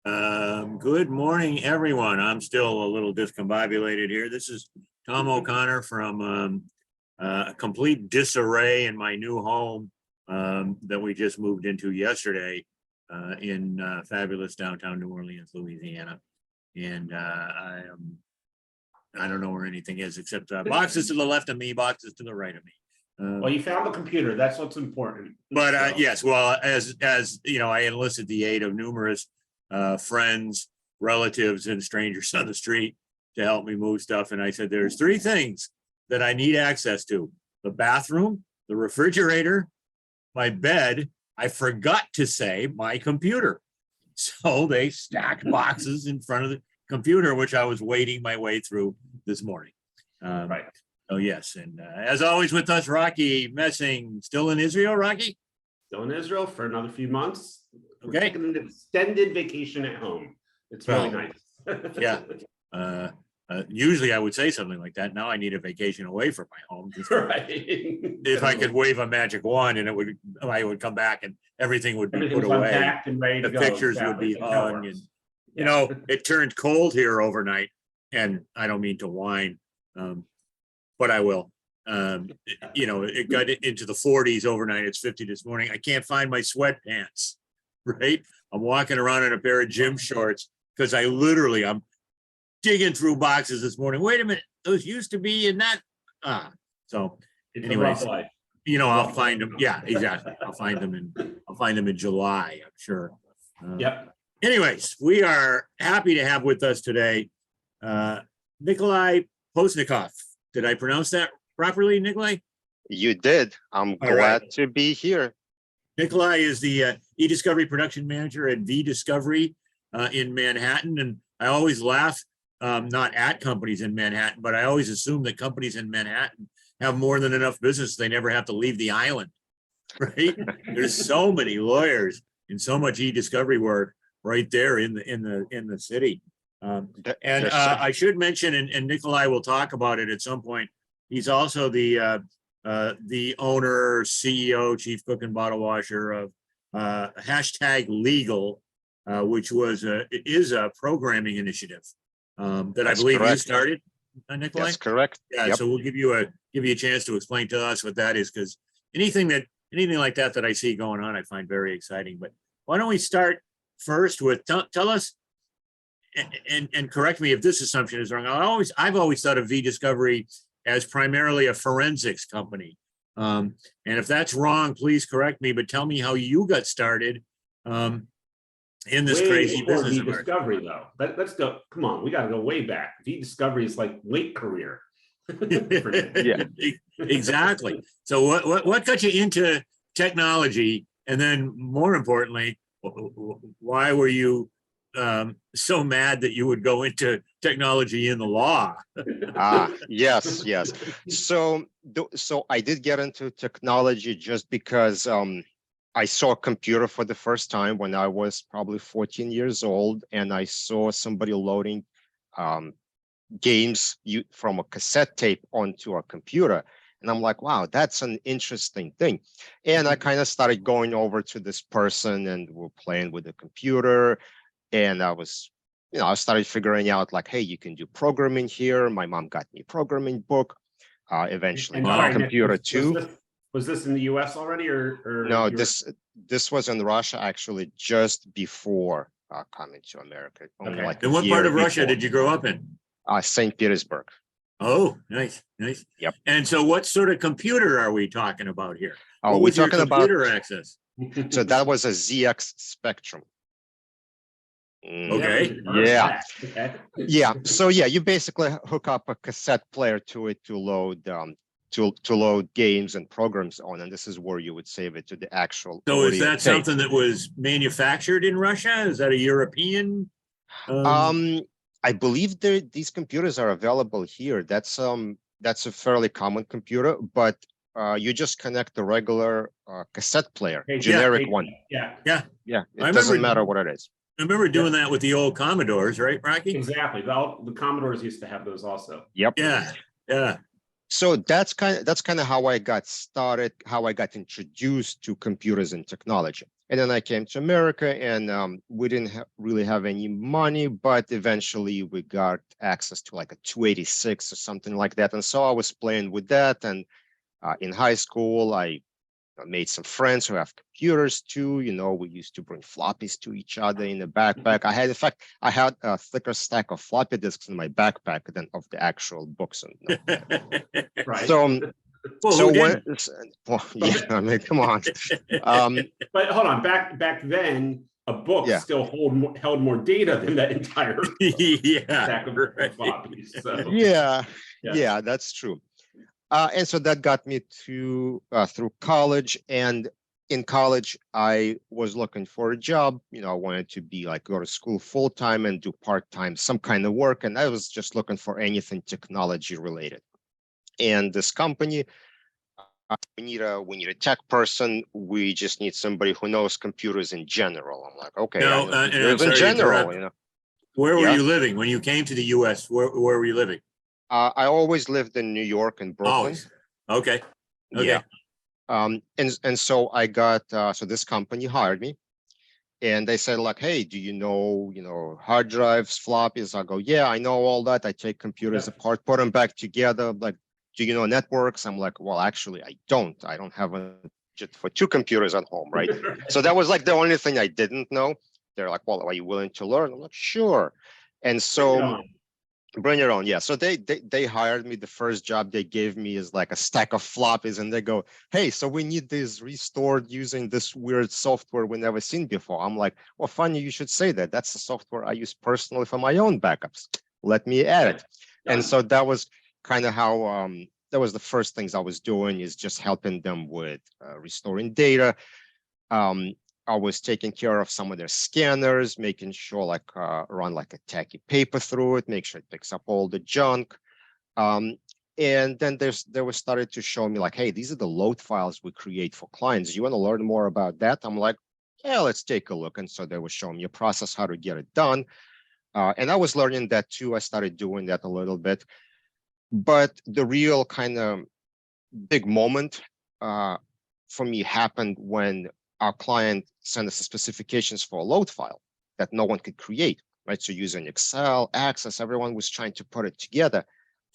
Good morning, everyone. I'm still a little discombobulated here. This is Tom O'Connor from a complete disarray in my new home that we just moved into yesterday in fabulous downtown New Orleans, Louisiana. And I don't know where anything is except boxes to the left of me, boxes to the right of me. Well, you found the computer. That's what's important. But yes, well, as you know, I enlisted the aid of numerous friends, relatives, and strangers on the street to help me move stuff. And I said, there's three things that I need access to: the bathroom, the refrigerator, my bed. I forgot to say my computer. So they stacked boxes in front of the computer, which I was wading my way through this morning. Right. Oh, yes. And as always with us, Rachi Messing, still in Israel, Rachi? Still in Israel for another few months. Okay. We're taking an extended vacation at home. It's really nice. Yeah. Usually I would say something like that. Now I need a vacation away from my home. Right. If I could wave a magic wand and I would come back and everything would be put away. And ready to The go. pictures would be hung. And, you know, it turned cold here overnight, and I don't mean to whine, but I will. You know, it got into the 40s overnight. It's 50 this morning. I can't find my sweatpants, right? I'm walking around in a pair of gym shorts because I'm digging through boxes this morning. Wait a minute, those used to be in that. So anyways, you know, I'll find them. Yeah, exactly. I'll find them in July, I'm sure. Yep. Anyways, we are happy to have with us today Nikolai Pozdniakov. Did I pronounce that properly, Nikolai? You did. I'm glad to be here. Nikolai is the e-discovery production manager at V-Discovery in Manhattan. And I always laugh, not at companies in Manhattan, but I always assume that companies in Manhattan have more than enough business. They never have to leave the island, right? There's so many lawyers and so much e-discovery work right there in the city. I should mention, and Nikolai will talk about it at some point, he's also the owner, CEO, chief cook and bottle washer of #Legal, which is a programming initiative that I believe you started, Nikolai. That's correct. Yeah, yep. So we'll give you a chance to explain to us what that is, because anything like that I see going on, I find very exciting. But why don't we start first with tell us, and correct me if this assumption is wrong. I've always thought of V-Discovery as primarily a forensics company. And if that's wrong, please correct me, but tell me how you got started in this crazy business. V-Discovery, though. Let's go. Come on, we got to go way back. V-Discovery is like late career. Yeah, exactly. So what got you into technology? And then more importantly, why were you so mad that you would go into technology in the law? Yes. So I did get into technology just because I saw a computer for the first time when I was probably 14 years old, and I saw somebody loading games from a cassette tape onto a computer. And I'm like, wow, that's an interesting thing. And I kind of started going over to this person, and we're playing with the computer. And I started figuring out, like, hey, you can do programming here. My mom got me a programming book. Eventually got a computer too. Was this in the US already, or no? This was in Russia, actually, just before coming to America. Okay. Like, and what part of Russia did you grow up in? St. Petersburg. Oh, nice. Yep. And so what sort of computer are we talking about here? Oh, we're talking about computer access. So that was a ZX Spectrum. Okay. Yeah. Okay. Yeah. So yeah, you basically hook up a cassette player to it to load to load games and programs on, and this is where you would save it to the actual. So is that something that was manufactured in Russia? Is that a European? I believe these computers are available here. That's a fairly common computer, but you just connect the regular cassette player, generic one. Yeah. It doesn't matter what it is. I remember doing that with the old Commodores, right, Rocky? Exactly. The Commodores used to have those also. Yep. Yeah. So that's kind of how I got started, how I got introduced to computers and technology. And then I came to America, and we didn't really have any money, but eventually we got access to like a 286 or something like that. And so I was playing with that. And in high school, I made some friends who have computers too. You know, we used to bring floppies to each other in the backpack. In fact, I had a thicker stack of floppy disks in my backpack than of the actual books. And Right. so, Well, so who when, didn't? well, yeah, I mean, come on. But hold on, back then, a book Yeah. still held more data than that entire Yeah, stack of right. floppies. So Yeah, yeah. yeah, that's true. And so that got me to through college. And in college, I was looking for a job. You know, I wanted to be like go to school full time and do part time, some kind of work. And I was just looking for anything technology related. And this company, we need a tech person. We just need somebody who knows computers in general. I'm like, okay, I Now, know and I'm computers in sorry to general. interrupt. You know, Where were yeah. you living when you came to the US? Where were you living? I always lived in New York and Brooklyn. Always. Okay. Yeah. Okay. And so I got so this company hired me, and they said like, hey, do you know hard drives, floppies? I go, yeah, I know all that. I take computers apart, put them back together. Like, do you know networks? I'm like, well, actually, I don't have a budget for 2 computers at home, right? So that was like the only thing I didn't know. They're like, well, are you willing to learn? I'm like, sure. And so bring your own. Yeah. So they hired me. The first job they gave me is like a stack of floppies, and they go, hey, so we need this restored using this weird software we never seen before. I'm like, well, funny you should say that. That's the software I use personally for my own backups. Let me add it. And so that was kind of how that was the first things I was doing, is just helping them with restoring data. I was taking care of some of their scanners, making sure like run like a tacky paper through it, make sure it picks up all the junk. And then they were started to show me like, hey, these are the load files we create for clients. You want to learn more about that? I'm like, yeah, let's take a look. And so they were showing me a process, how to get it done. And I was learning that too. I started doing that a little bit. But the real kind of big moment for me happened when our client sent us the specifications for a load file that no one could create, right? So using Excel, Access, everyone was trying to put it together,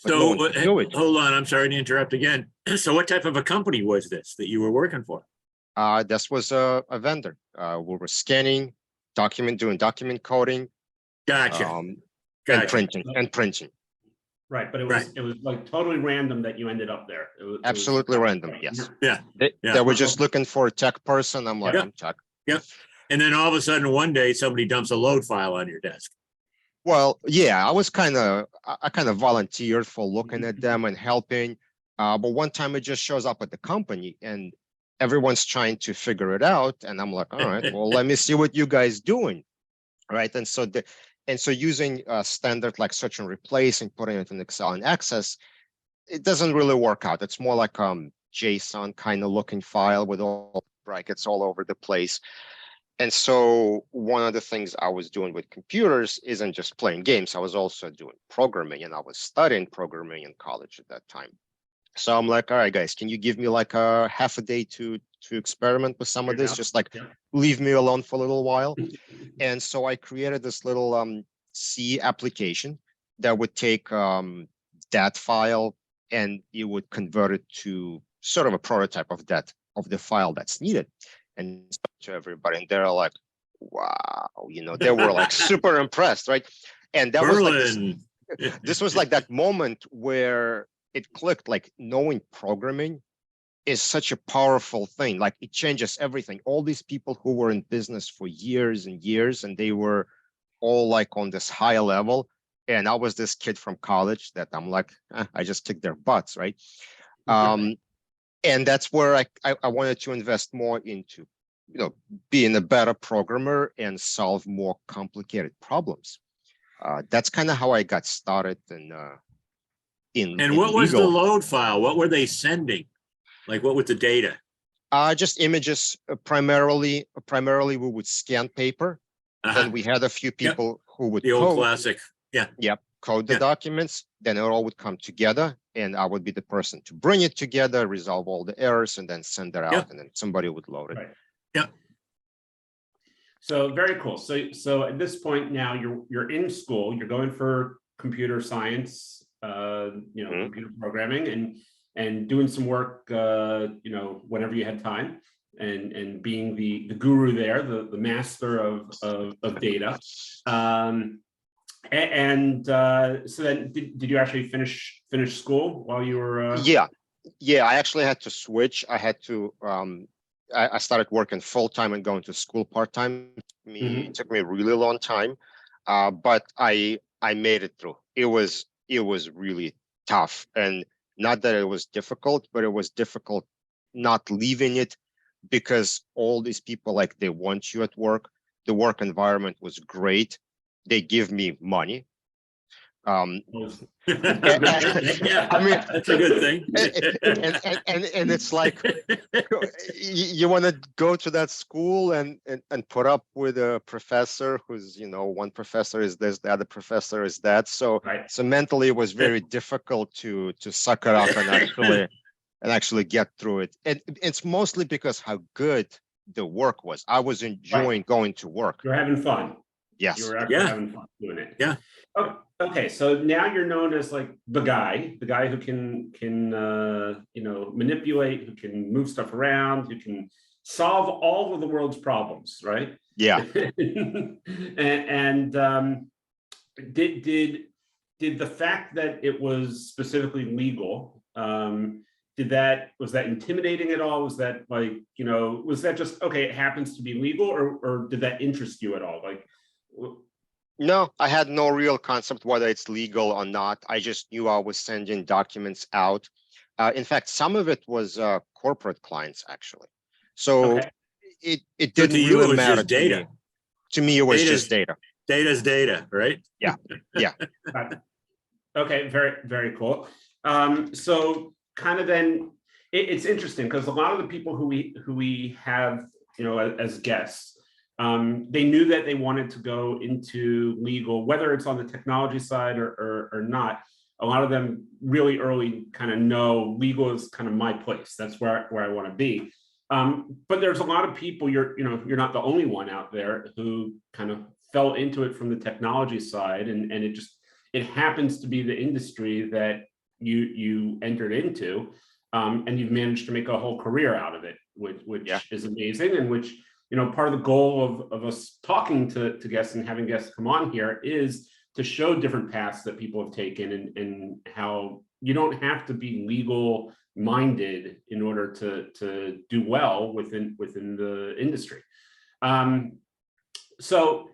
but no one could do it. Hold on, I'm sorry to interrupt again. So what type of a company was this that you were working for? This was a vendor. We were scanning, doing document coding, Gotcha. and printing. Right, but it was like totally random that you ended up there. Absolutely random, yes. Yeah. They were just looking for a tech person. I'm like, I'm tech. Yep. And then all of a sudden one day somebody dumps a load file on your desk. Well, yeah, I kind of volunteered for looking at them and helping. But one time it just shows up at the company and everyone's trying to figure it out. And I'm like, all right, well, let me see what you guys doing. Right. And so using standard like search and replace and putting it in Excel and Access, it doesn't really work out. It's more like JSON kind of looking file with all brackets all over the place. And so one of the things I was doing with computers isn't just playing games. I was also doing programming, and I was studying programming in college at that time. So I'm like, all right, guys, can you give me like a half a day to experiment with some of this? Just like leave me alone for a little while. And so I created this little C application that would take that file and it would convert it to sort of a prototype of the file that's needed. And to everybody, and they're like, wow, they were like super impressed, right? And that was like this was like that moment where it clicked, like knowing programming is such a powerful thing. Like it changes everything. All these people who were in business for years and years, and they were all like on this high level. And I was this kid from college that I'm like, I just kicked their butts, right? And that's where I wanted to invest more into, being a better programmer and solve more complicated problems. That's kind of how I got started And what was the load file? What were they sending? Like what was the data? Just images. Primarily we would scan paper. Then we had a few people who would the old classic. Code the documents. Then it all would come together, and I would be the person to bring it together, resolve all the errors, and then send it out, and then somebody would load it. Right. Yeah. So very cool. So at this point now you're in school, you're going for computer science, Mhm. computer programming and doing some work, whenever you had time and being the guru there, the master of data. So then did you actually finish school while you were Yeah, I actually had to switch. I had to I started working full-time and going to school part-time. Mhm. It took me a really long time, but I made it through. It was really tough, and not that it was difficult, but it was difficult not leaving it because all these people, like, they want you at work. The work environment was great. They give me money. Yeah, I mean, that's a good thing. and it's like you want to go to that school and put up with a professor who's, one professor is this, the other professor is that. So Right. so mentally it was very difficult to suck it up and actually get through it. And it's mostly because how good the work was. I was enjoying going to work. You're having fun. You Yes. were actually Yeah. having fun doing it. Yeah. Oh, okay, so now you're known as like the guy who can manipulate, who can move stuff around, who can solve all of the world's problems, right? Yeah. and did the fact that it was specifically legal, was that intimidating at all? Was that like, was that just, okay, it happens to be legal, or did that interest you at all? Like, no, I had no real concept whether it's legal or not. I just knew I was sending documents out. In fact, some of it was corporate clients, actually. So okay. it So didn't to you, it really was matter just to data. me. To me, it was Data's- just data. Data's data, right? Yeah. Okay, very, very cool. So kind of then it's interesting because a lot of the people who we have, as guests, they knew that they wanted to go into legal, whether it's on the technology side or not. A lot of them really early kind of know legal is kind of my place. That's where I want to be. But there's a lot of people, you're not the only one out there who kind of fell into it from the technology side, and it happens to be the industry that you entered into, and you've managed to make a whole career out of it, which is amazing, and which, part of the goal of us talking to guests and having guests come on here is to show different paths that people have taken and how you don't have to be legal minded in order to do well within the industry. So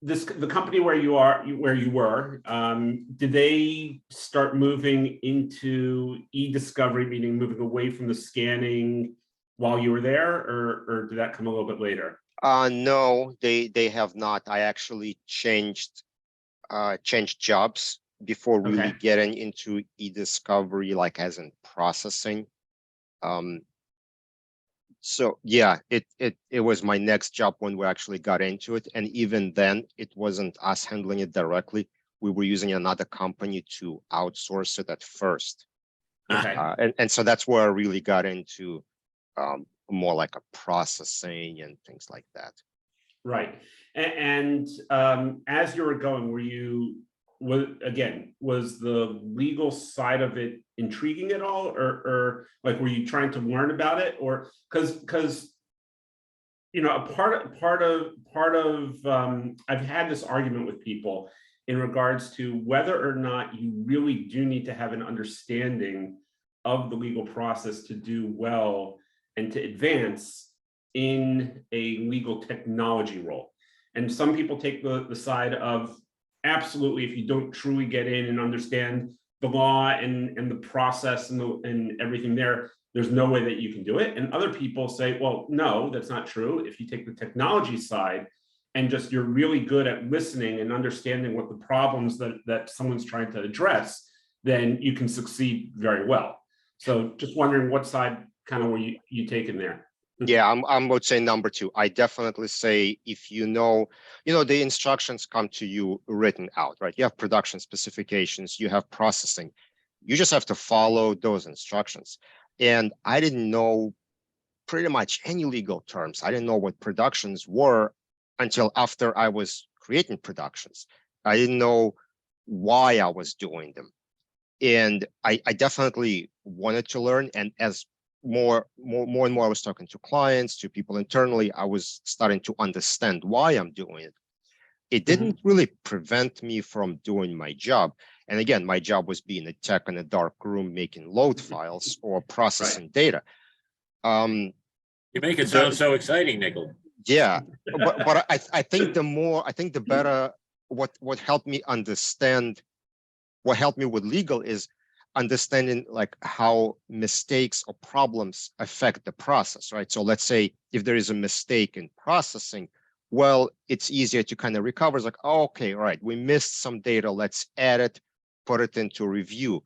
the company where you were, did they start moving into e-discovery, meaning moving away from the scanning while you were there, or did that come a little bit later? No, they have not. I actually changed jobs before really getting into e-discovery, like as in processing. So yeah, it was my next job when we actually got into it. And even then, it wasn't us handling it directly. We were using another company to outsource it at first. Okay. And so that's where I really got into more like a processing and things like that. Right. And as you were going, was the legal side of it intriguing at all, or like, were you trying to learn about it, or because a part of I've had this argument with people in regards to whether or not you really do need to have an understanding of the legal process to do well and to advance in a legal technology role. And some people take the side of, absolutely, if you don't truly get in and understand the law and the process and everything there's no way that you can do it. And other people say, well, no, that's not true. If you take the technology side and just you're really good at listening and understanding what the problems that someone's trying to address, then you can succeed very well. So just wondering what side kind of were you taking there? Yeah, I would say number two. I definitely say if the instructions come to you written out, right? You have production specifications, you have processing. You just have to follow those instructions. And I didn't know pretty much any legal terms. I didn't know what productions were until after I was creating productions. I didn't know why I was doing them. And I definitely wanted to learn. And as more and more I was talking to clients, to people internally, I was starting to understand why I'm doing it. It didn't really prevent me from doing my job. And again, my job was being a tech in a dark room, making load files or processing data. You make it sound so exciting, Nikolai. Yeah, but I think the better, what helped me understand, what helped me with legal is understanding like how mistakes or problems affect the process, right? So let's say if there is a mistake in processing, well, it's easier to kind of recover. It's like, oh, okay, all right, we missed some data, let's add it, put it into review,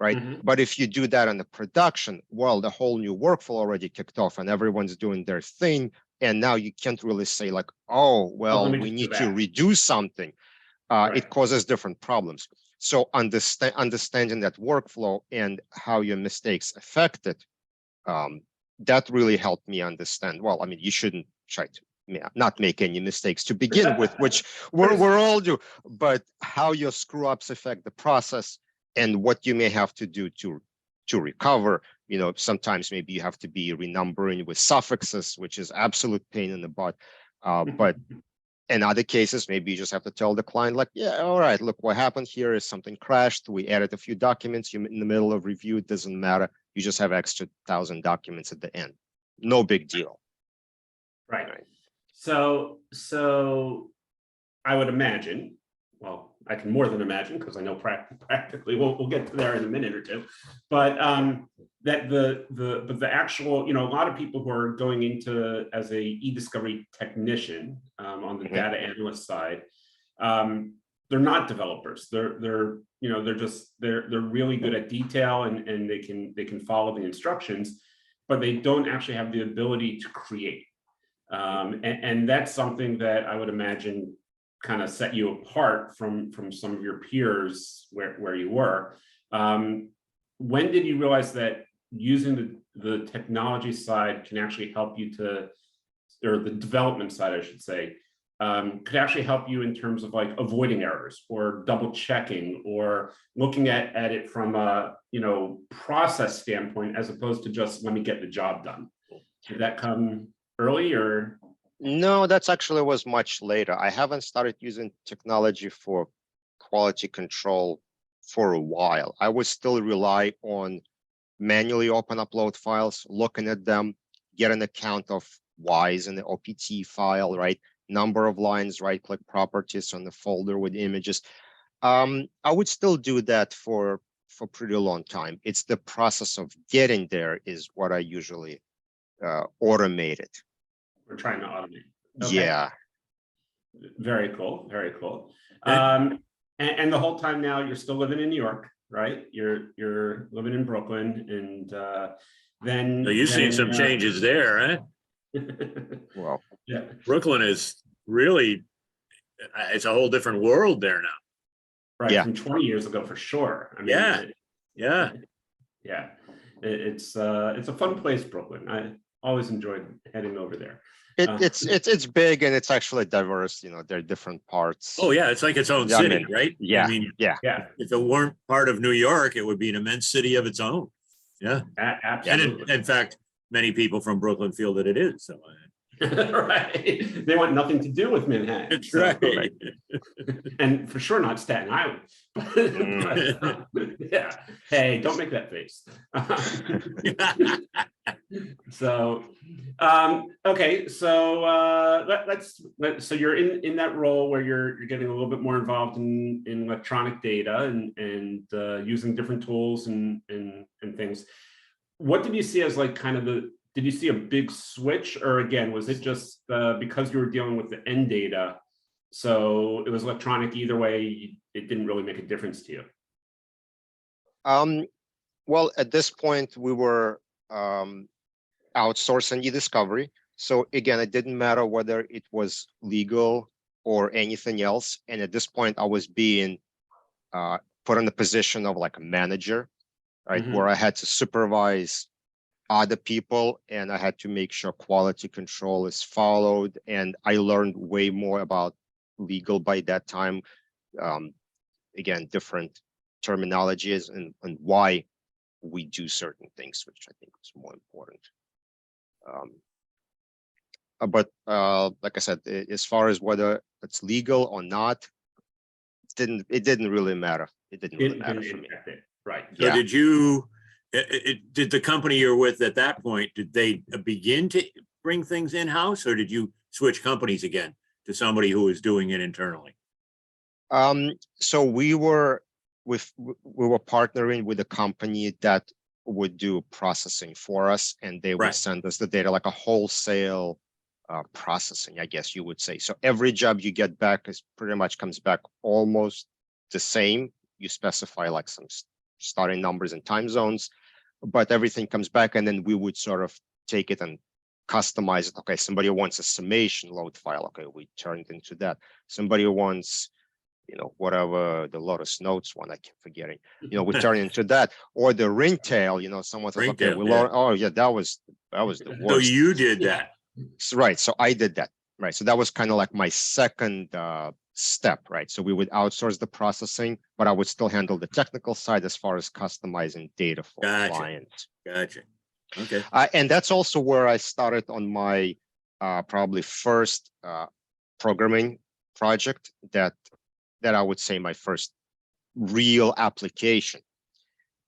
right? But if you do that in the production, well, the whole new workflow already kicked off and everyone's doing their thing. And now you can't really say like, oh, well, we need to redo something. It causes different problems. So understanding that workflow and how your mistakes affect it, that really helped me understand, well, I mean, you shouldn't try to not make any mistakes to begin with, which we're all do, but how your screw ups affect the process and what you may have to do to recover. You know, sometimes maybe you have to be renumbering with suffixes, which is absolute pain in the butt. But in other cases, maybe you just have to tell the client like, yeah, all right, look, what happened here is something crashed. We added a few documents. You're in the middle of review. It doesn't matter. You just have extra 1,000 documents at the end. No big deal. Right. So I would imagine, well, I can more than imagine because I know practically, we'll get to there in a minute or two, but that the actual, you know, a lot of people who are going into as a e-discovery technician on the data analyst side, they're not developers. They're you know, they're really good at detail and they can follow the instructions, but they don't actually have the ability to create. And that's something that I would imagine kind of set you apart from some of your peers where you were. When did you realize that using the technology side can actually help you to, or the development side, I should say, could actually help you in terms of like avoiding errors or double checking or looking at it from a, you know, process standpoint, as opposed to just let me get the job done? Did that come early or? No, that's actually was much later. I haven't started using technology for quality control for a while. I would still rely on manually open upload files, looking at them, get an account of Y's in the OPT file, right? Number of lines, right-click properties on the folder with images. I would still do that for pretty long time. It's the process of getting there is what I usually automated. We're trying to automate. Okay. Yeah. Very cool. Very cool. Okay. And the whole time now you're still living in New York, right? You're living in Brooklyn, and then. So you've seen some changes there, eh? Well, yeah. Brooklyn is really, it's a whole different world there now. Right. Yeah. From 20 years ago, for sure. I mean, yeah. It's a fun place, Brooklyn. I always enjoyed heading over there. It's big and it's actually diverse. You know, there are different parts. Oh yeah, it's like its own city, right? Yeah. I mean, yeah. If it weren't part of New York, it would be an immense city of its own. Yeah, Absolutely. And in fact, many people from Brooklyn feel that it is. So, right, they want nothing to do with Manhattan. That's right. And for sure not Staten Island. Yeah. Hey, don't make that face. So, okay. So so you're in that role where you're getting a little bit more involved in electronic data and using different tools and things. What did you see as like kind of did you see a big switch, or again, was it just because you were dealing with the end data, so it was electronic either way, it didn't really make a difference to you? Well, at this point, we were outsourcing e-discovery. So again, it didn't matter whether it was legal or anything else. And at this point, I was being put in the position of like a manager, right? Where I had to supervise other people, and I had to make sure quality control is followed. And I learned way more about legal by that time. Again, different terminologies and why we do certain things, which I think is more important. But like I said, as far as whether it's legal or not, it didn't really matter. It didn't really matter for me. Right. So Yeah. did you, did the company you're with at that point, did they begin to bring things in-house, or did you switch companies again to somebody who was doing it internally? So we were partnering with a company that would do processing for us, and they would Right. send us the data, like a wholesale processing, I guess you would say. So every job you get back is pretty much comes back almost the same. You specify like some starting numbers and time zones, but everything comes back, and then we would sort of take it and customize it. Okay, somebody wants a summation load file. Okay, we turn it into that. Somebody wants, whatever the Lotus Notes one, I keep forgetting, we turn into that, or the ringtail, someone says, okay, Ringtail, we yeah. learn, oh yeah, that was the So worst. you did that. Right, so I did that, right? So that was kind of like my second step, right? So we would outsource the processing, but I would still handle the technical side as far as customizing data for clients. Gotcha. Okay. And that's also where I started on my probably first programming project that I would say my first real application.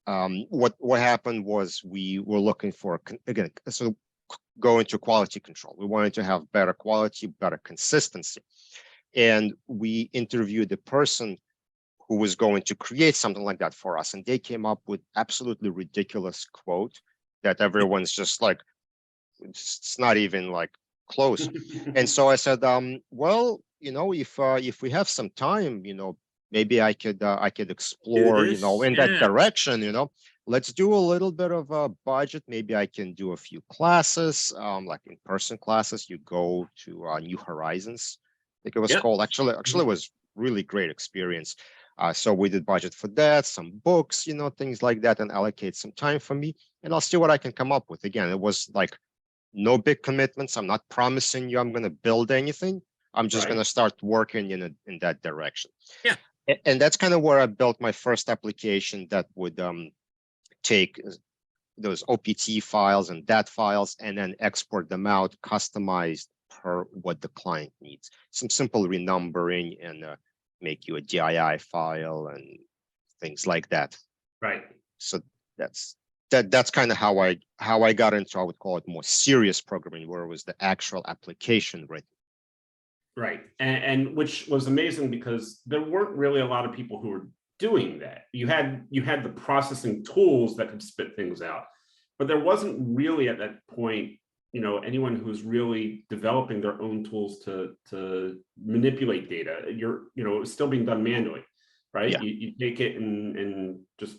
What happened was we were looking for, again, so go into quality control. We wanted to have better quality, better consistency. And we interviewed the person who was going to create something like that for us. And they came up with absolutely ridiculous quote that everyone's just like, it's not even like close. And so I said, well, if we have some time, maybe I could explore, in that direction, let's do a little bit of a budget. Maybe I can do a few classes, like in-person classes. You go to New Horizons, I think it was called. Actually, it was really great experience. So we did budget for that, some books, things like that, and allocate some time for me, and I'll see what I can come up with. Again, it was like no big commitments. I'm not promising you I'm going to build anything. I'm just going to start working in that direction. Yeah. And that's kind of where I built my first application that would take those OPT files and DAT files and then export them out, customized per what the client needs. Some simple renumbering and make you a DII file and things like that. Right. So that's kind of how I got into, I would call it more serious programming, where it was the actual application written. Right. And which was amazing because there weren't really a lot of people who were doing that. You had the processing tools that could spit things out, but there wasn't really at that point, anyone who's really developing their own tools to manipulate data. It was still being done manually, right? Yeah. You take it and just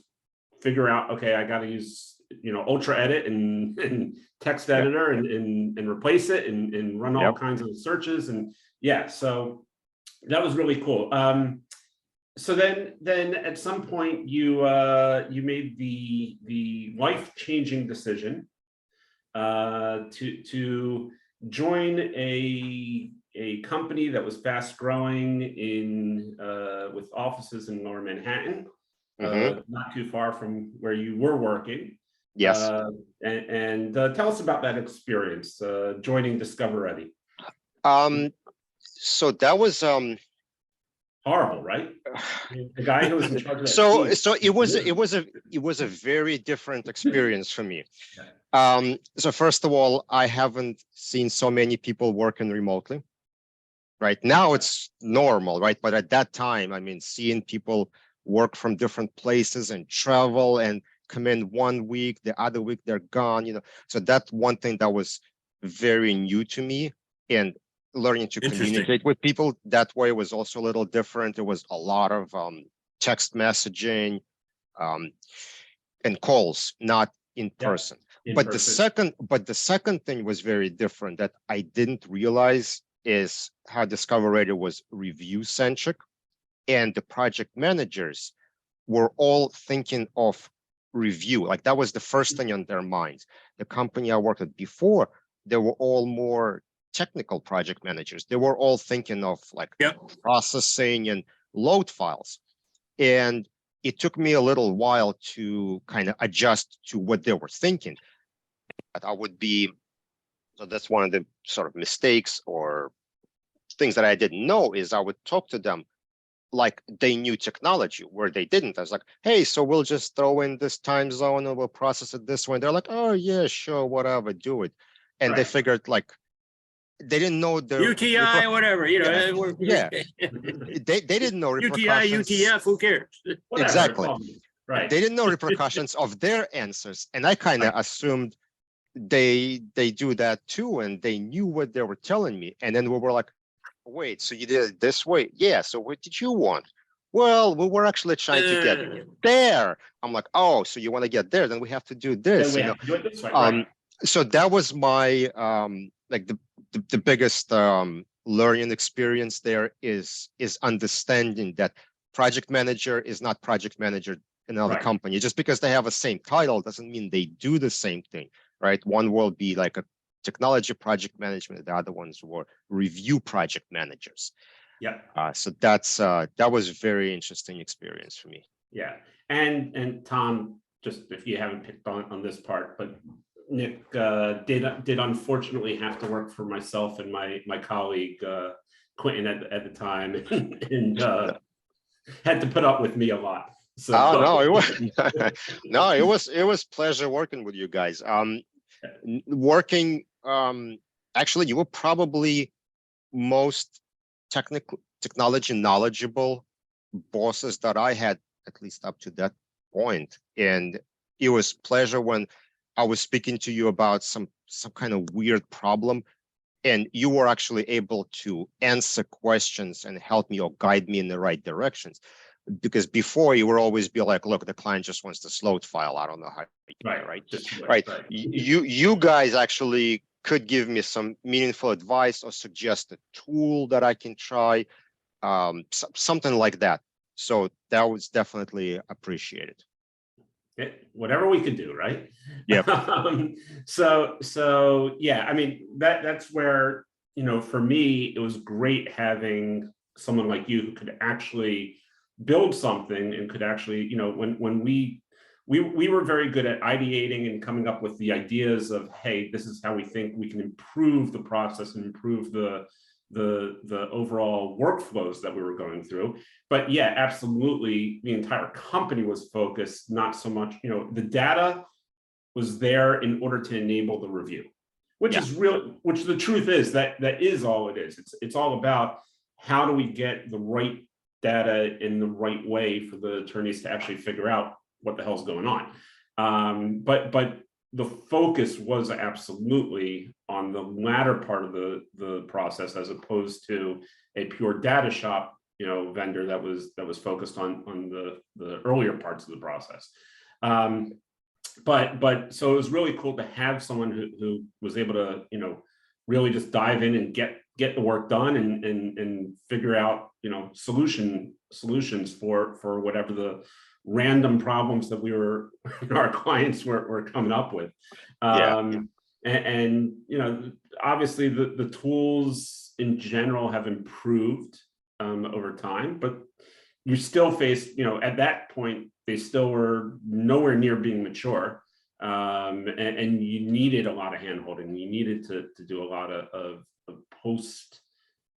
figure out, okay, I got to use, Ultra Edit and text editor and replace it and run all kinds of searches. And yeah, so that was really cool. So then at some point you made the life-changing decision to join a company that was fast growing with offices in Lower Manhattan, not too far from where you were working. Yes. And tell us about that experience, joining Discover Ready. So that was horrible, right? The guy who was in charge of that so team. it was a very different experience for me. So first of all, I haven't seen so many people working remotely. Right now it's normal, right? But at that time, I mean, seeing people work from different places and travel and come in 1 week, the other week they're gone, so that's one thing that was very new to me. And learning to communicate with people that way was also a little different. There was a lot of text messaging and calls, not in person. But the second thing was very different that I didn't realize is how Discover Radio was review centric, and the project managers were all thinking of review. Like that was the first thing on their minds. The company I worked at before, they were all more technical project managers. They were all thinking of like processing and load files. And it took me a little while to kind of adjust to what they were thinking. But I would be, so that's one of the sort of mistakes or things that I didn't know is I would talk to them like they knew technology where they didn't. I was like, hey, so we'll just throw in this time zone and we'll process it this way. And they're like, oh yeah, sure, whatever, do it. And they figured like, they didn't know the UTI, whatever, you know. They didn't know repercussions. UTI, UTF, who cares? Whatever, Exactly. Right. They didn't know repercussions of their answers. And I kind of assumed they do that too. And they knew what they were telling me. And then we were like, wait, so you did it this way? Yeah, so what did you want? Well, we were actually trying to get there. I'm like, oh, so you want to get there, then we have to do this. Then we have to do it this way, right. So that was my like the biggest learning experience there is understanding that project manager is not project manager in another company. Just because they have the same title doesn't mean they do the same thing, right? One will be like a technology project management, the other ones were review project managers. Yeah. So that's that was very interesting experience for me. Yeah. And Tom, just if you haven't picked on this part, but Nick did unfortunately have to work for myself and my colleague Quentin at the time, and had to put up with me a lot. So no, it was no, it was pleasure working with you guys. Working actually, you were probably most technology knowledgeable bosses that I had, at least up to that point. And it was pleasure when I was speaking to you about some kind of weird problem, and you were actually able to answer questions and help me or guide me in the right directions. Because before you would always be like, look, the client just wants the load file. I don't know how. Right. You guys actually could give me some meaningful advice or suggest a tool that I can try, something like that. So that was definitely appreciated. Whatever we could do, right? Yeah. So yeah, I mean, that's where, you know, for me, it was great having someone like you who could actually build something and could actually, you know, when we were very good at ideating and coming up with the ideas of, hey, this is how we think we can improve the process and improve the overall workflows that we were going through. But yeah, absolutely, the entire company was focused, not so much, you know, the data was there in order to enable the review, which is real, which the truth is that is all it is. It's all about how do we get the right data in the right way for the attorneys to actually figure out what the hell's going on. But the focus was absolutely on the latter part of the process, as opposed to a pure data shop, you know, vendor that was focused on the earlier parts of the process. But so it was really cool to have someone who was able to, you know, really just dive in and get the work done and figure out, you know, solutions for whatever the random problems that our clients were coming up with. And you know, obviously the tools in general have improved over time, but you still face, you know, at that point, they still were nowhere near being mature. And you needed a lot of handholding. You needed to do a lot of post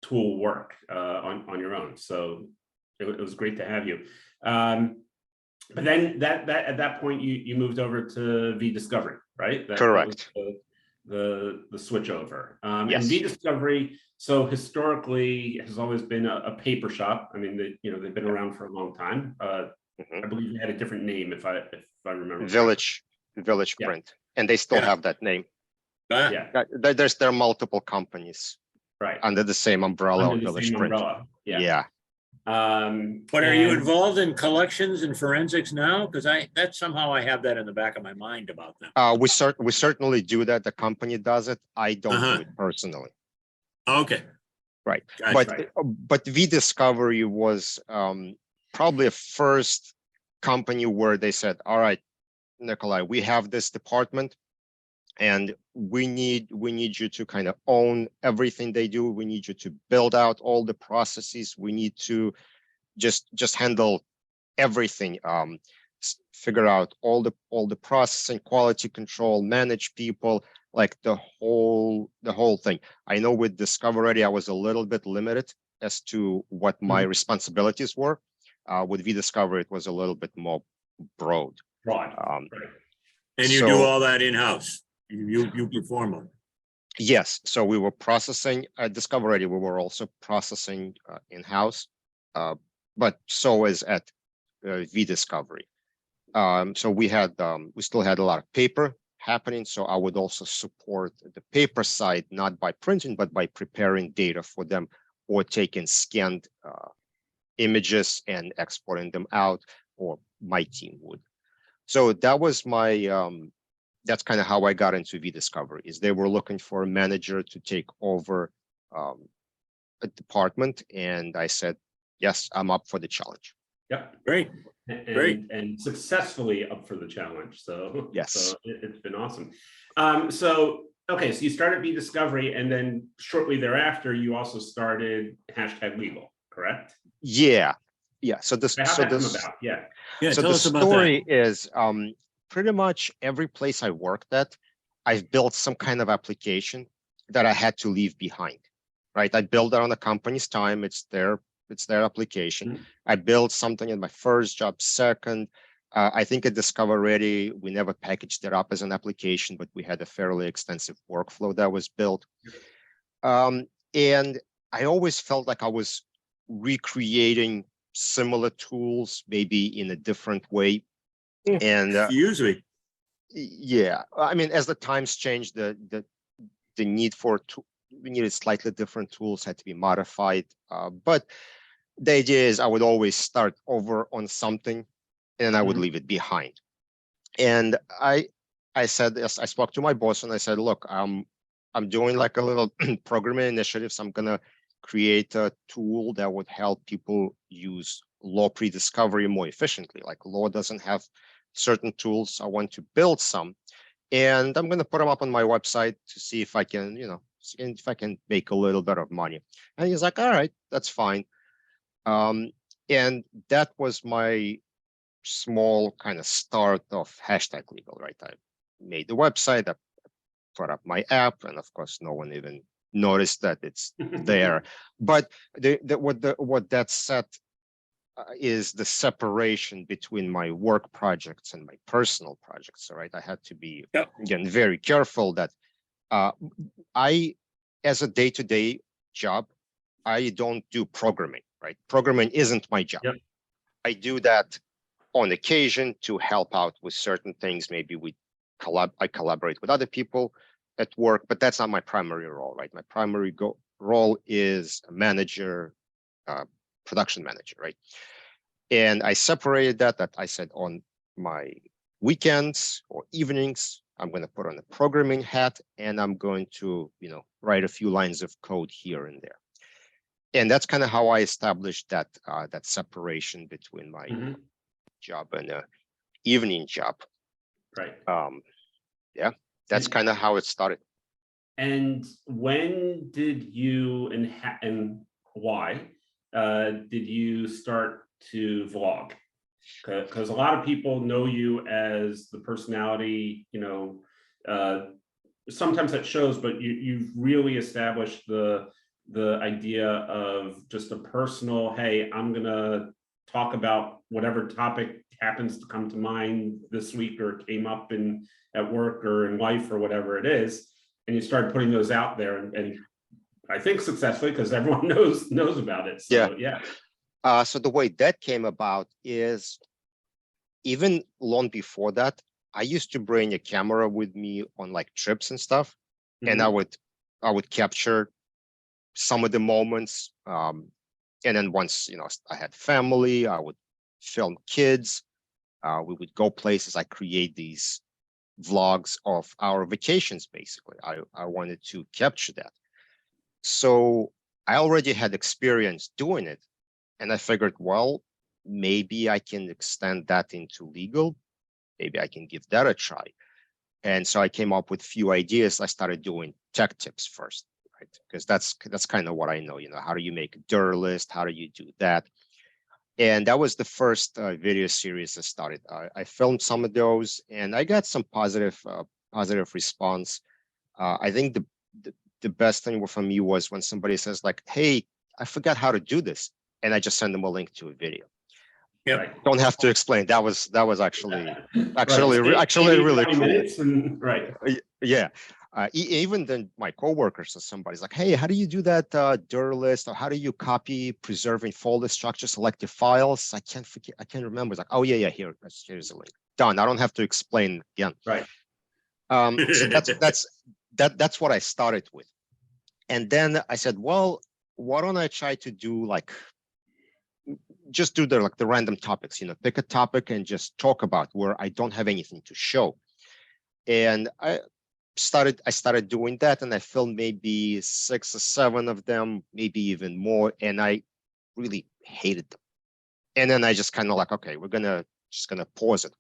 tool work on your own. So it was great to have you. But then that at that point you moved over to V-Discovery, right? Correct. The switch over. Yes. And V-Discovery, so historically has always been a paper shop. I mean, they've been around for a long time. I believe they had a different name, if I remember. Village Print, and they still have that name. Yeah. There are multiple companies, right, under the same umbrella of Village Print. Yeah. But are you involved in collections and forensics now? Because somehow I have that in the back of my mind about them. We certainly do that. The company does it. I don't do it personally. Okay. Right. Gotcha. But V-Discovery was probably a first company where they said, all right, Nikolai, we have this department and we need you to kind of own everything they do. We need you to build out all the processes. We need to just handle everything, figure out all the processing, quality control, manage people, like the whole thing. I know with Discover Ready, I was a little bit limited as to what my responsibilities were. With vDiscovery, it was a little bit more broad. Right. And you do all that in-house. You perform them. Yes. So we were processing at Discover Ready. We were also processing in-house, but so is at vDiscovery. So we still had a lot of paper happening. So I would also support the paper side, not by printing, but by preparing data for them or taking scanned images and exporting them out, or my team would. So that was my, that's kind of how I got into vDiscovery, is they were looking for a manager to take over a department. And I said, yes, I'm up for the challenge. Yep. Great. Great. And successfully up for the challenge. So yes, so it's been awesome. So okay, so you started vDiscovery, and then shortly thereafter, you also started #legal, correct? Yeah. So this, How'd that come about? Yeah. So tell the us about story is pretty much every place I worked at, I've built some kind of application that I had to leave behind, right? I built it on the company's time. It's their application. I built something in my first job, second. I think at Discover Ready, we never packaged it up as an application, but we had a fairly extensive workflow that was built. And I always felt like I was recreating similar tools, maybe in a different way. And usually, yeah, I mean, as the times changed, the need for we needed slightly different tools, had to be modified. But the idea is I would always start over on something and I would leave it behind. And I said, yes, I spoke to my boss and I said, look, I'm doing like a little programming initiative. So I'm going to create a tool that would help people use law pre-discovery more efficiently. Like law doesn't have certain tools. I want to build some, and I'm going to put them up on my website to see if I can, if I can make a little bit of money. And he's like, all right, that's fine. And that was my small kind of start of #legal, right? I made the website, I put up my app, and of course, no one even noticed that it's there. But what that set is the separation between my work projects and my personal projects. All right, I had to be again very careful that I, as a day-to-day job, I don't do programming. Right, programming isn't my job. Yep. I do that on occasion to help out with certain things. Maybe I collaborate with other people at work, but that's not my primary role. Right, my primary role is a manager, production manager. Right. And I separated that I said on my weekends or evenings, I'm going to put on a programming hat and I'm going to, write a few lines of code here and there. And that's kind of how I established that separation between my job and evening job. Right. Yeah, that's kind of how it started. And when did you and why did you start to vlog? Because a lot of people know you as the personality, sometimes that shows, but you've really established the idea of just a personal, hey, I'm gonna talk about whatever topic happens to come to mind this week or came up at work or in life or whatever it is, and you start putting those out there, and I think successfully, because everyone knows about it. So yeah. So the way that came about is, even long before that, I used to bring a camera with me on like trips and stuff, and I would capture some of the moments. And then once I had family, I would film kids. We would go places. I create these vlogs of our vacations. Basically, I wanted to capture that. So I already had experience doing it. And I figured, well, maybe I can extend that into legal. maybe I can give that a try. And so I came up with a few ideas. I started doing tech tips first, right? Because that's kind of what I know, how do you make a dir list? How do you do that? And that was the first video series I started. I filmed some of those and I got some positive response. I think the best thing for me was when somebody says like, hey, I forgot how to do this. And I just send them a link to a video. Yeah. Right. Don't have to explain. That was actually Right. really 20 cool. minutes and right. Yeah. Even then my coworkers or somebody's like, hey, how do you do that dir list, or how do you copy preserving folder structure, selective files? I can't remember. It's like, oh yeah, here's the link. Done. I don't have to explain again. Right. So that's what I started with. And then I said, well, why don't I try to do like just do the random topics, pick a topic and just talk about where I don't have anything to show. And I started doing that, and I filmed maybe 6 or 7 of them, maybe even more, and I really hated them. And then I just kind of like, okay, we're just gonna pause it.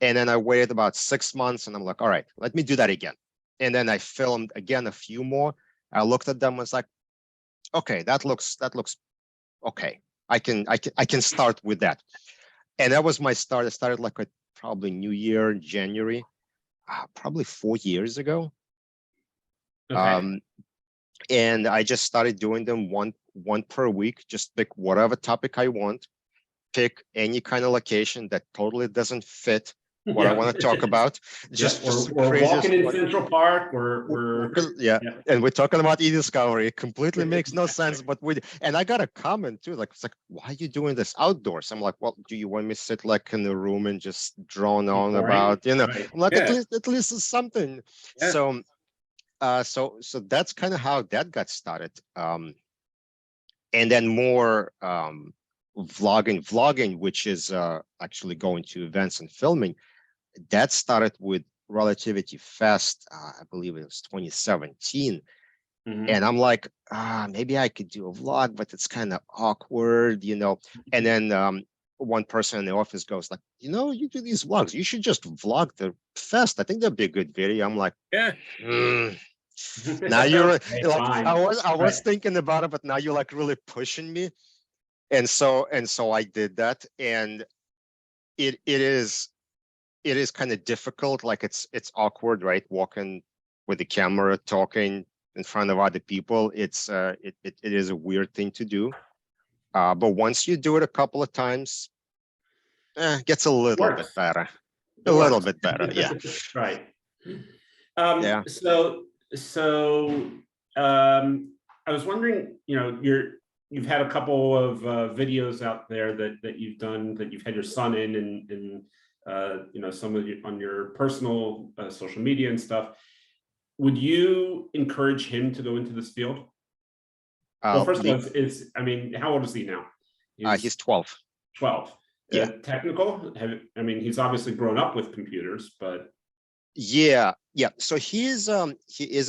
And then I waited about 6 months, and I'm like, all right, let me do that again. And then I filmed again a few more. I looked at them and was like, okay, that looks okay. I can start with that. And that was my start. I started like probably New Year, January, probably 4 years ago. Okay. And I just started doing them one per week. Just pick whatever topic I want, pick any kind of location that totally doesn't fit what I want to talk about. Just we're walking in Central Park. We're yeah. And we're talking about e-discovery. It completely makes no sense, but and I got a comment too, like, it's like, why are you doing this outdoors? I'm like, well, do you want me to sit like in the room and just drone on about, Right. I'm like, at least it's something. Yeah. So that's kind of how that got started. And then more vlogging, which is actually going to events and filming. That started with Relativity Fest. I believe it was 2017. Mm-hmm. And I'm like, maybe I could do a vlog, but it's kind of awkward, And then one person in the office goes like, you do these vlogs, you should just vlog the fest. I think that'd be a good video. I'm like, Yeah. Now you're like, Fine. I was thinking about it, but now you're like really pushing me. And so I did that, and it is kind of difficult. Like it's awkward, right? Walking with the camera, talking in front of other people. It is a weird thing to do. But once you do it a couple of times, it gets a little bit better. A little bit better, yeah. Right. Yeah. So I was wondering, you've had a couple of videos out there that you've done, that you've had your son in, and some of you on your personal social media and stuff. Would you encourage him to go into this field? Well, first of all, how old is he now? He's 12. 12. Yeah. Technical? He's obviously grown up with computers, but Yeah. So he is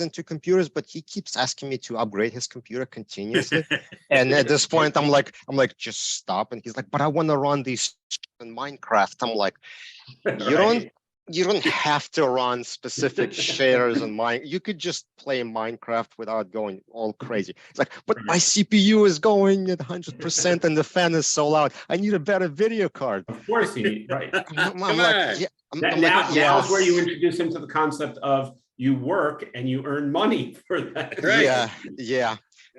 into computers, but he keeps asking me to upgrade his computer continuously. And at this point, I'm like, just stop. And he's like, but I want to run these in Minecraft. I'm like, you don't have to run specific shares in Minecraft. You could just play Minecraft without going all crazy. It's like, but my CPU is going at 100% and the fan is so loud. I need a better video card. Of course he needs, right. I'm like, yeah. Now's where you introduce him to the concept of you work and you earn money for that. Right. Yeah.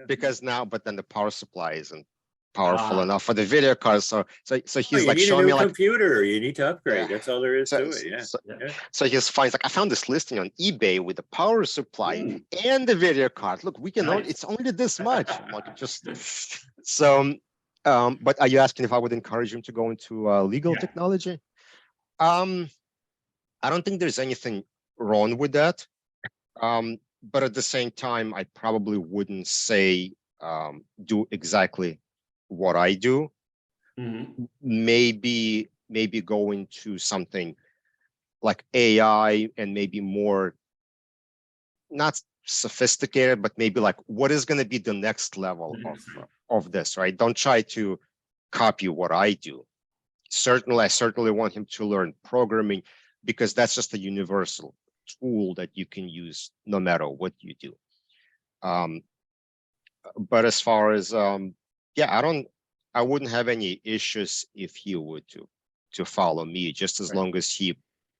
Because now, but then the power supply isn't powerful enough for the video card. So he's like showing me like computer. You need to upgrade. That's all there is to it. Yeah. So he's fine. He's like, I found this listing on eBay with the power supply and the video card. Look, we can it's only this much. I'm like, just so. But are you asking if I would encourage him to go into legal technology? I don't think there's anything wrong with that. But at the same time, I probably wouldn't say do exactly what I do. Mm-hmm. Maybe go into something like AI and maybe more not sophisticated, but maybe like what is going to be the next level of this, right? Don't try to copy what I do. I certainly want him to learn programming, because that's just a universal tool that you can use no matter what you do. But as far as yeah, I wouldn't have any issues if he would to follow me, just as long as he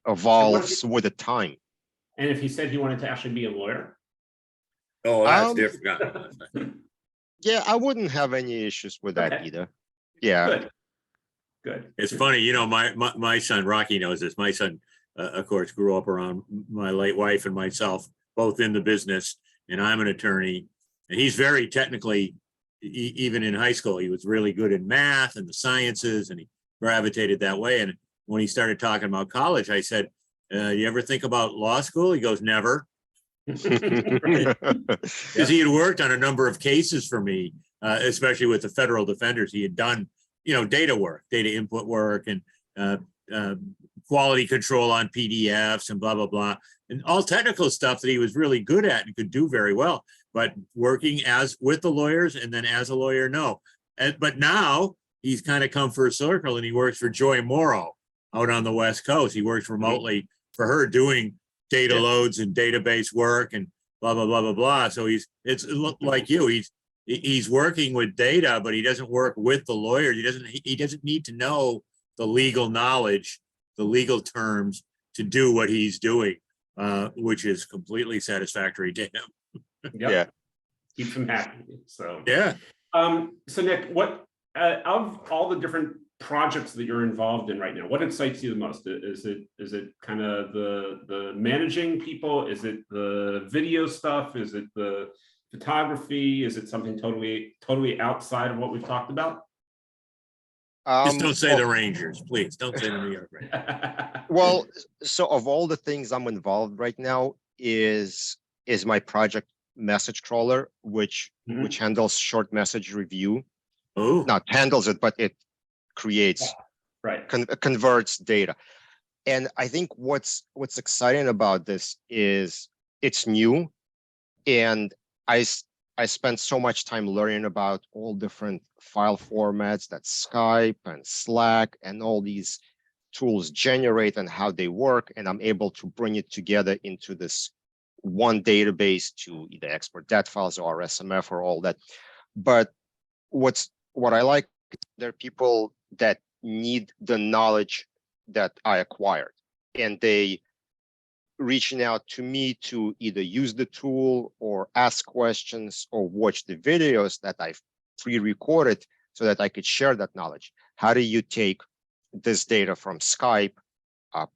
evolves with the time. And if he said he wanted to actually be a lawyer? Oh, that's Um, different. Yeah, I wouldn't have any issues with that Okay. either. Yeah. Good. It's funny, you know, my son, Rocky, knows this. My son, of course, grew up around my late wife and myself, both in the business, and I'm an attorney. And he's very technically, even in high school, he was really good in math and the sciences, and he gravitated that way. And when he started talking about college, I said, you ever think about law school? He goes, never. Because he had worked on a number of cases for me, especially with the federal defenders. He had done, you know, data work, data input work, and quality control on PDFs and blah, blah, blah, and all technical stuff that he was really good at and could do very well. But working as with the lawyers and then as a lawyer, no. But now he's kind of come for a circle, and he works for Joy Morrow out on the West Coast. He works remotely for her doing data loads and database work and blah, blah, blah, blah, blah. So it's like you, he's working with data, but he doesn't work with the lawyers. He doesn't need to know the legal knowledge, the legal terms to do what he's doing, which is completely satisfactory to him. Yeah. Keeps him happy. So yeah. So Nick, what of all the different projects that you're involved in right now, what excites you the most? Is it kind of the managing people? Is it the video stuff? Is it the photography? Is it something totally outside of what we've talked about? Just don't say the Rangers, please. Don't say the New York Rangers. Well, so of all the things I'm involved right now is my project message crawler, which handles short message review. Oh, Not handles it, but it creates, converts data. And I think what's exciting about this is it's new, and I spent so much time learning about all different file formats that Skype and Slack and all these tools generate and how they work, and I'm able to bring it together into this one database to either export DAT files or SMF or all that. But what I like, there are people that need the knowledge that I acquired, and they reaching out to me to either use the tool or ask questions or watch the videos that I've pre-recorded so that I could share that knowledge. How do you take this data from Skype,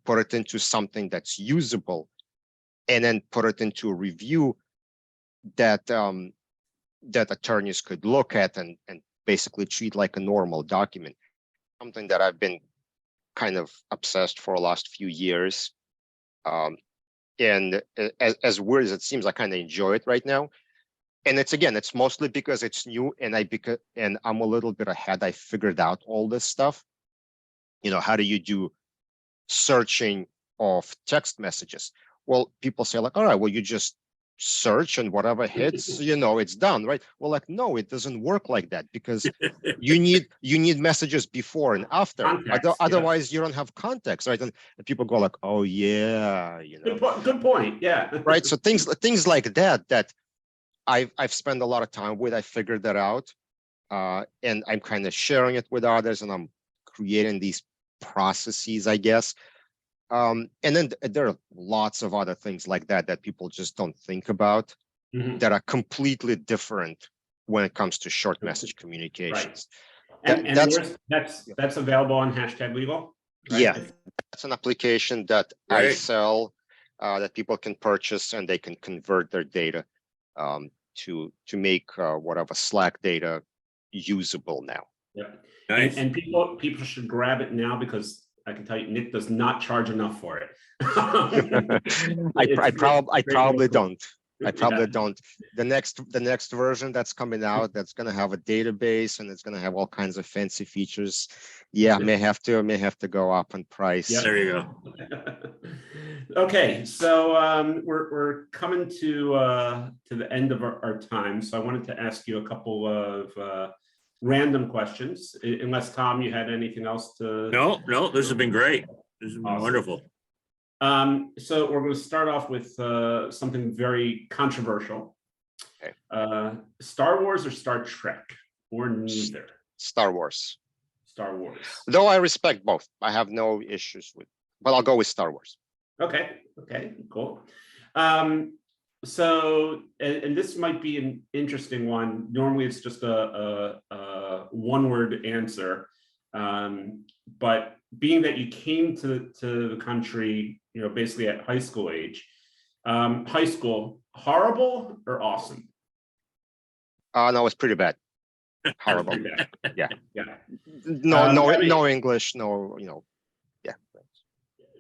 put it into something that's usable, and then put it into a review that that attorneys could look at and basically treat like a normal document? Something that I've been kind of obsessed for the last few years. And as weird as it seems, I kind of enjoy it right now. And it's mostly because it's new, and I'm a little bit ahead. I figured out all this stuff. You know, how do you do searching of text messages? Well, people say like, all right, well, you just search and whatever hits, you know, it's done, right? Well, like, no, it doesn't work like that, because you need messages before and after. Otherwise, you don't have context, right? And people go like, oh yeah, you know. Good point. Yeah. Right. So things like that I've spent a lot of time with. I figured that out, and I'm kind of sharing it with others, and I'm creating these processes, I guess. And then there are lots of other things like that people just don't think about, that are completely different when it comes to short message communications. Right. And that's available on #legal. Right? Yeah, that's an application that I sell, that people can purchase, and they can convert their data to make whatever Slack data usable now. Yeah. Nice. And people should grab it now, because I can tell you, Nick does not charge enough for it. I probably don't. I probably don't. The next version that's coming out, that's going to have a database, and it's going to have all kinds of fancy features. Yeah, may have to go up in price. Yeah, there you go. Okay, so we're coming to the end of our time. So I wanted to ask you a couple of random questions, unless Tom, you had anything else to. No, this has been great. This has been Awesome. wonderful. So we're going to start off with something very controversial. Okay. Star Wars or Star Trek, or neither? Star Wars. Star Wars. Though I respect both. I have no issues with, but I'll go with Star Wars. Okay, cool. So, and this might be an interesting one. Normally it's just a one-word answer. But being that you came to the country, basically at high school age, high school, horrible or awesome? No, it's pretty bad. Horrible. Pretty bad. Yeah. Yeah. No English, no, yeah.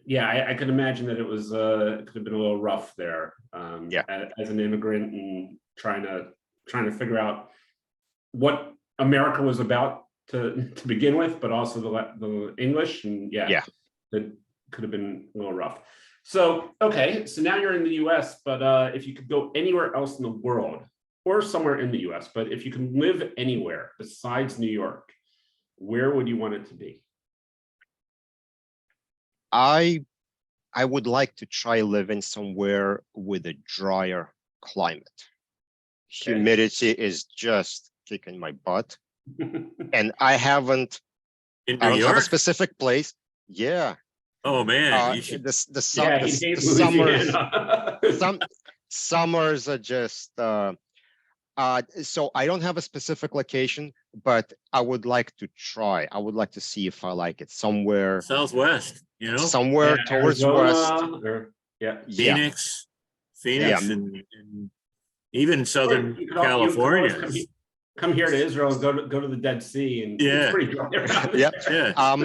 Yeah, I could imagine that it was it could have been a little rough there. Yeah. As an immigrant and trying to figure out what America was about to begin with, but also the English, and yeah, that could have been a little rough. So okay, so now you're in the U.S., but if you could go anywhere else in the world, or somewhere in the U.S., but if you can live anywhere besides New York, where would you want it to be? I would like to try living somewhere with a drier climate. Okay. Humidity is just kicking my butt. And I don't have a specific place. Yeah. Oh man, you should. The summers are just so I don't have a specific location, but I would like to try. I would like to see if I like it somewhere Southwest, somewhere towards Arizona, west. Phoenix, Yeah. and even Southern California. Come here to Israel and go to the Dead Sea, and it's pretty dry around there. Yeah.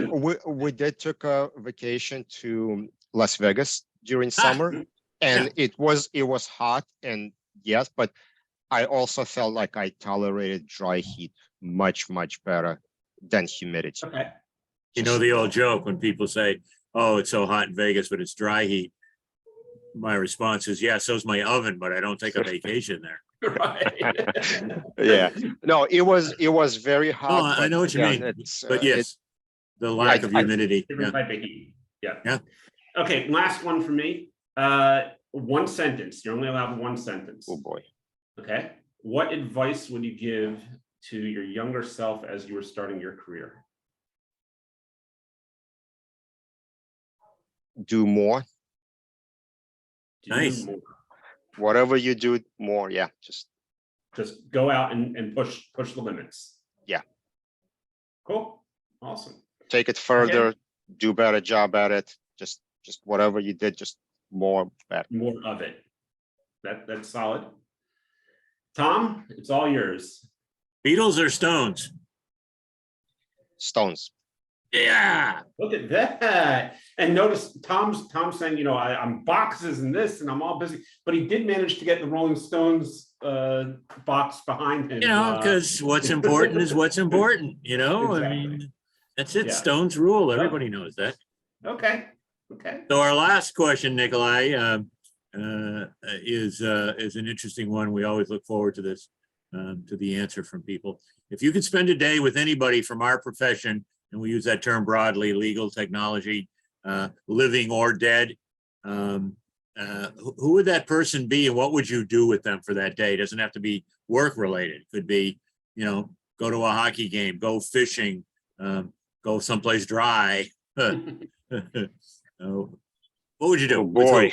We did took a vacation to Las Vegas during summer, and it was hot, and yes, but I also felt like I tolerated dry heat much better than humidity. Okay. The old joke when people say, "Oh, it's so hot in Vegas, but it's dry heat." My response is, "Yeah, so's my oven, but I don't take a vacation there." Right. Yeah. No, it was very hot. I know what you mean. But yes, the lack of humidity. Different type of heat. Yeah. Yeah. Okay, last one for me. One sentence. You're only allowed one sentence. Oh boy. Okay. What advice would you give to your younger self as you were starting your career? Do more. Nice. More. Whatever you do, more. Yeah. Just go out and push the limits. Yeah. Cool. Awesome. Take it further. Okay. Do better job at it. Just whatever you did, just more better. More of it. That's solid. Tom, it's all yours. Beatles or Stones? Stones. Yeah. Look at that. And notice Tom's saying, I'm boxes and this, and I'm all busy, but he did manage to get the Rolling Stones box behind him. Because what's important is what's important, Exactly. I mean, that's it. Yeah. Stones rule. Everybody knows that. Okay. So our last question, Nikolai, is an interesting one. We always look forward to this, to the answer from people. If you could spend a day with anybody from our profession, and we use that term broadly, legal, technology, living or dead, who would that person be, and what would you do with them for that day? It doesn't have to be work related. It could be, go to a hockey game, go fishing, go someplace dry. What would you do? Oh boy.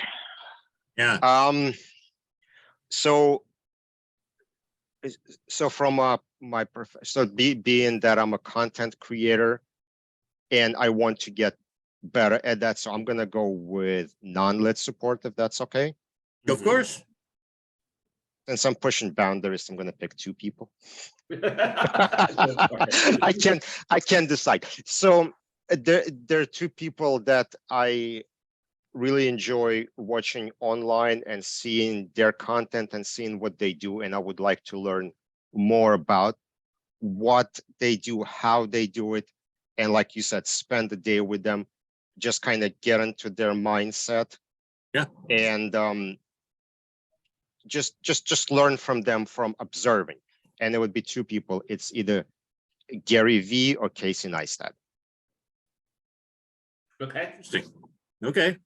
Yeah. So from my profession, so being that I'm a content creator and I want to get better at that, so I'm gonna go with non-lit support, if that's okay. Of course. Since I'm pushing boundaries, I'm gonna pick two people. I can't decide. So there are two people that I really enjoy watching online and seeing their content and seeing what they do, and I would like to learn more about what they do, how they do it, and like you said, spend the day with them, just kind of get into their mindset. Yeah. And just learn from them from observing. And it would be two people. It's either Gary V or Casey Neistat. Okay. Interesting. Okay.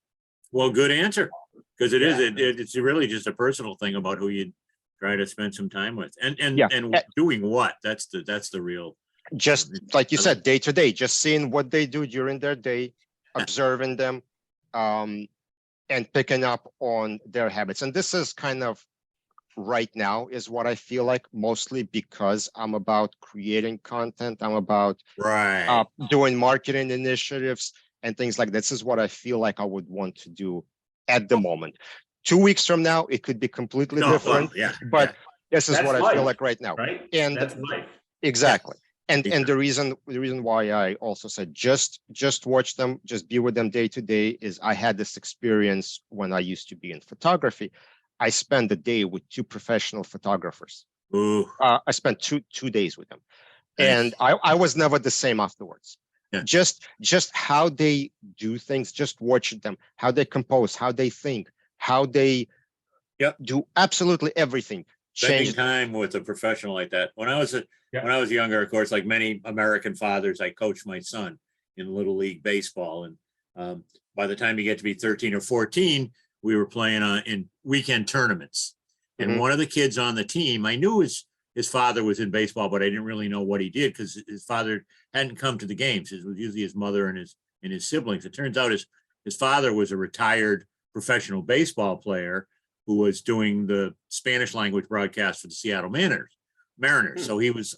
Well, good answer. Because it is, Yeah. it's really just a personal thing about who you try to spend some time with and Yeah. doing what. That's the real. Just like you said, day to day, just seeing what they do during their day, observing them, and picking up on their habits. And this is kind of right now is what I feel like, mostly because I'm about creating content. I'm about Right. doing marketing initiatives and things like this is what I feel like I would want to do at the moment. 2 weeks from now, it could be completely different, Yeah. but this is That's what I feel life, like right now. Right? And that's life. exactly. And Exactly. the reason why I also said just watch them, just be with them day to day is I had this experience when I used to be in photography. I spent the day with 2 professional photographers. Ooh. I spent two days with them, Nice. and I was never the same afterwards. Yeah. Just how they do things, just watching them, how they compose, how they think, how they do absolutely everything. Spending Change. time with a professional like that. When I was younger, of course, like many American fathers, I coached my son in Little League baseball. And by the time you get to be 13 or 14, we were playing in weekend tournaments. And one of the kids on the team, I knew his father was in baseball, but I didn't really know what he did because his father hadn't come to the games. It was usually his mother and his siblings. It turns out his father was a retired professional baseball player who was doing the Spanish language broadcast for the Seattle Mariners. So he was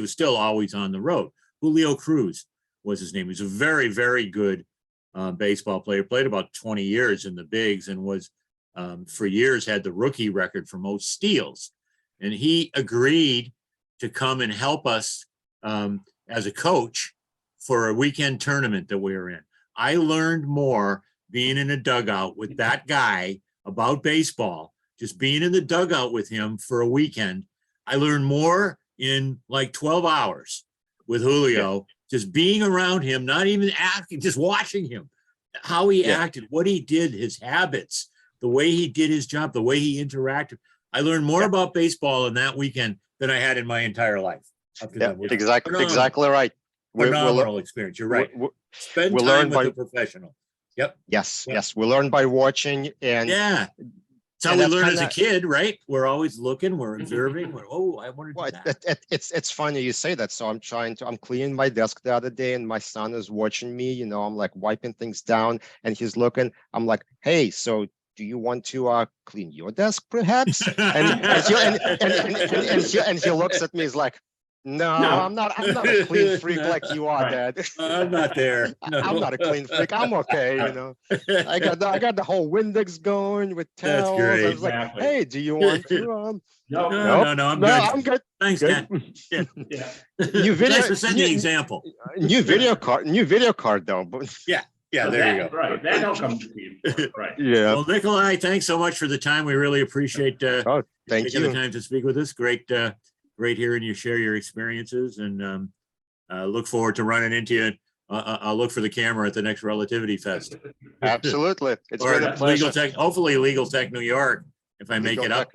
still always on the road. Julio Cruz was his name. He was a very, very good baseball player, played about 20 years in the bigs and was for years had the rookie record for most steals. And he agreed to come and help us as a coach for a weekend tournament that we were in. I learned more being in a dugout with that guy about baseball, just being in the dugout with him for a weekend. I learned more in like 12 hours with Julio, just being around him, not even asking, just watching him, how he acted, what he did, his habits, the way he did his job, the way he interacted. I learned more about baseball in that weekend than I had in my entire life. Exactly right. Phenomenal experience. You're right. Spend we time with a professional. Yep. Yes. We learn by watching, and it's how we learn as a kid, right? We're always looking, we're observing. I want to do that. It's funny you say that. So I'm cleaning my desk the other day, and my son is watching me. I'm like wiping things down, and he's looking. I'm like, hey, so do you want to clean your desk, perhaps? And he looks at me. He's like, no, I'm not a clean freak like you are, Dad. I'm not there. No. I'm not a clean freak. I'm okay, I got the whole Windex going with towels. That's great. I was like, hey, do you want to? No, I'm good. I'm good. Thanks, good. Dad. Yeah. New video. Thanks for setting the example. New video card though. But Yeah, So there you go. Right, that'll come to you. Right. Yeah. Well, Nikolai, thanks so much for the time. We really appreciate thank taking the you. time to speak with us. Great hearing you share your experiences, and look forward to running into you. I'll look for the camera at the next Relativity Fest. Absolutely. It's Or been a pleasure. hopefully Legal Tech New York, if I make it up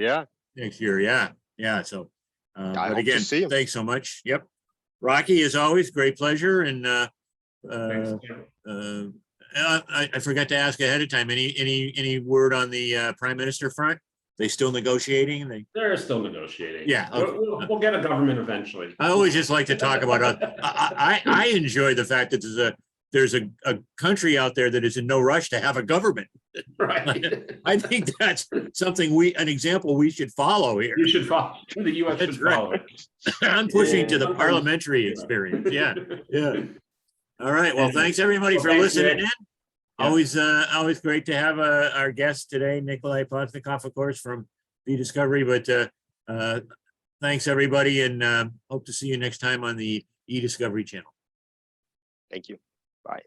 next year. Yeah. So, but again, thanks so much. Yep. Rocky, as always, great pleasure. And I forgot to ask ahead of time. Any word on the Prime Minister front? They still negotiating? They're still negotiating. Yeah, okay. We'll get a government eventually. I always just like to talk about. I enjoy the fact that there's a country out there that is in no rush to have a government. Right. I think that's something an example we should follow here. You should follow. The U.S. should follow. I'm pushing to the parliamentary experience. Yeah. All right. Well, thanks everybody for listening in. Always great to have our guest today, Nikolai Pozdniakov, of course, from eDiscovery. But thanks everybody, and hope to see you next time on the eDiscovery channel. Thank you. Bye.